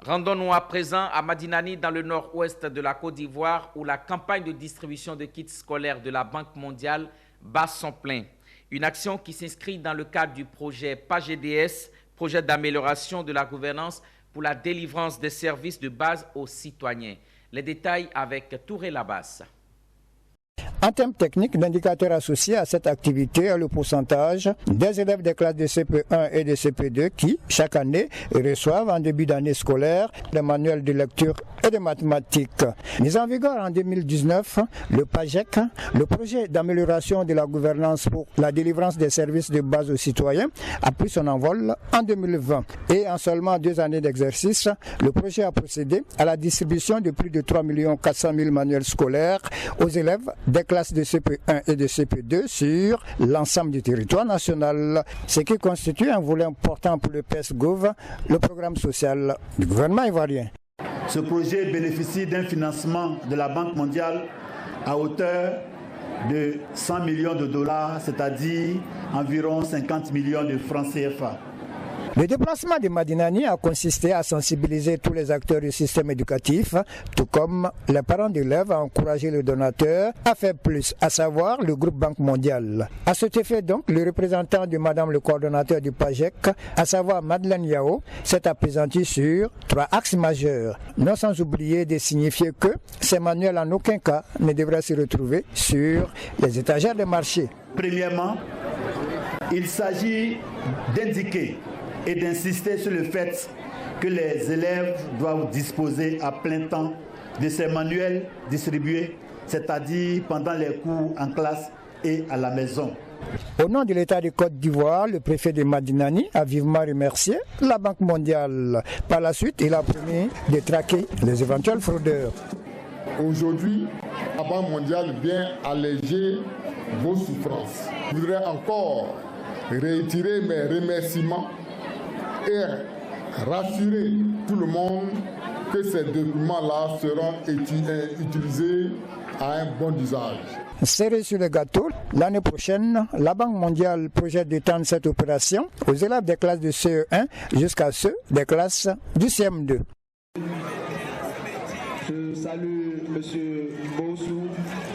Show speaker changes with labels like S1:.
S1: Rendons-nous à présent à Madinani, dans le nord-ouest de la Côte d'Ivoire, où la campagne de distribution de kits scolaires de la Banque mondiale bat son plein. Une action qui s'inscrit dans le cadre du projet PAGDS, projet d'amélioration de la gouvernance pour la délivrance des services de base aux citoyens. Les détails avec Touré Labas.
S2: En termes techniques, l'indicateur associé à cette activité est le pourcentage des élèves des classes de CP1 et de CP2 qui, chaque année, reçoivent en début d'année scolaire des manuels de lecture et de mathématiques. Mis en vigueur en 2019, le PAGEC, le projet d'amélioration de la gouvernance pour la délivrance des services de base aux citoyens, a pris son envol en 2020. Et en seulement 2 années d'exercice, le projet a procédé à la distribution de plus de 3 400 000 manuels scolaires aux élèves des classes de CP1 et de CP2 sur l'ensemble du territoire national, ce qui constitue un volet important pour le PES-Gov, le programme social du gouvernement ivoirien.
S3: Ce projet bénéficie d'un financement de la Banque mondiale à hauteur de 100 millions de dollars, c'est-à-dire environ 50 millions de francs CFA.
S2: Le déplacement de Madinani a consisté à sensibiliser tous les acteurs du système éducatif, tout comme les parents d'élèves, à encourager le donateur à faire plus, à savoir le groupe Banque mondiale. À cet effet donc, le représentant de Madame le coordonnateur du PAGEC, à savoir Madeleine Yao, s'est appesanti sur 3 axes majeurs, non sans oublier de signifier que ces manuels en aucun cas ne devraient se retrouver sur les étagères des marchés.
S3: Premièrement, il s'agit d'indiquer et d'insister sur le fait que les élèves doivent disposer à plein temps de ces manuels distribués, c'est-à-dire pendant les cours en classe et à la maison.
S2: Au nom de l'État de Côte d'Ivoire, le préfet de Madinani a vivement remercié la Banque mondiale. Par la suite, il a promis de traquer les éventuels fraudeurs.
S4: Aujourd'hui, la Banque mondiale vient alléger vos souffrances. Je voudrais encore réitérer mes remerciements et rassurer tout le monde que ces documents-là seront utilisés à un bon usage.
S2: Serré sur le gâteau, l'année prochaine, la Banque mondiale projette d'étendre cette opération aux élèves des classes de CE1 jusqu'à ceux des classes du CM2.
S5: Je salue M. Bossou,